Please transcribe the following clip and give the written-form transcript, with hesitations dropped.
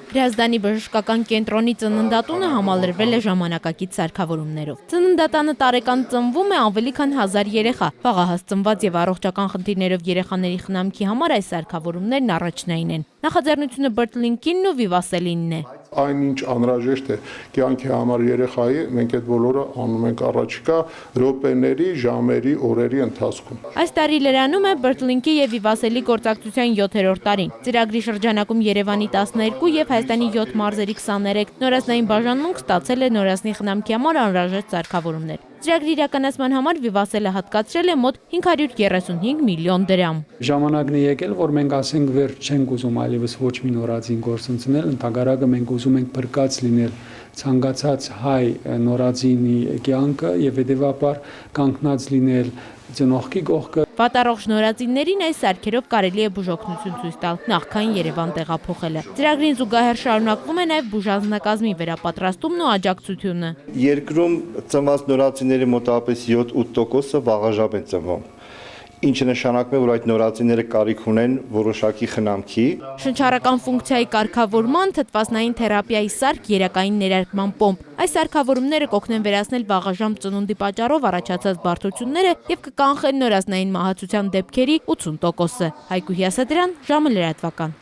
Հրազդանի բժշկական կենտրոնի ծննդատունը համալրվել է ժամանակակից սարքավորումներով։ Ծննդատանը տարեկան ծնվում է ավելի քան 1000 երեխա։ Վաղահաս ծնված եւ առողջական խնդիրներով երեխաների խնամքի համար այս սարքավորումներն առաջնային են։ Նախաձեռնությունը Birtlink-ինն ու Vivacelin-ն է։ Այնինչ անհրաժեշտ է կյանքի համար երեխայի, մենք այդ բոլորը անում ենք առաջիկա րոպեների, ժամերի, օրերի ընթացքում։ Այս տարի լրանում է Birtlink-ի եւ Vivacelin-ի գործակցության 7-րդ տարին։ Ծրագրի շրջանակում Երևանի 12 եւ Հայաստանի 7 մարզերի 23 նորածնային բաժանմունք ստացել է նորածնի խնամքի համար անհրաժեշտ սարքավորումներ։ Ծրագրի իրականացման համար Vivacelin-ը հատկացրել է մոտ 535 միլիոն դրամ։ Ժամանակն է եկել, որ մենք ասենք վերջ չենք ուզում այլևս ոչ մի նորածին գործընկնել, ընդհակառակը մենք ուզում ենք փրկած լինել ցանկացած հայ նորածինի կյանքը եւ հետեւաբար կանգնած լինել ծնողքի կողքը։ Վատառողջ նորածիններին այս սարքերով կարելի է բուժօգնություն ցույց տալ, նախքան Երևան տեղափոխելը։ Ծրագրին զուգահեռ շարունակվում է նաև բուժանձնակազմի վերապատրաստումն ու աջակցությունը։ Երկրում ծնված նորածինների մոտավորապես 7-8%-ը վաղաժամ են ծնվում, ինչը նշանակում է, որ այդ նորածինները կարիք ունեն որոշակի խնամքի։ Շնչառական ֆունկցիայի կարգավորման, թթվասնային թերապիայի սարք, երակային ներարկման պոմպ։ Այս սարքավորումները կօգնեն վերացնել վաղաժամ ծնունդի պատճառով առաջացած բարդությունները եւ կկանխեն նորածնային մահացության դեպքերի 80%-ը։ Հայգու Հյասատրյան, ժամը լրատվական։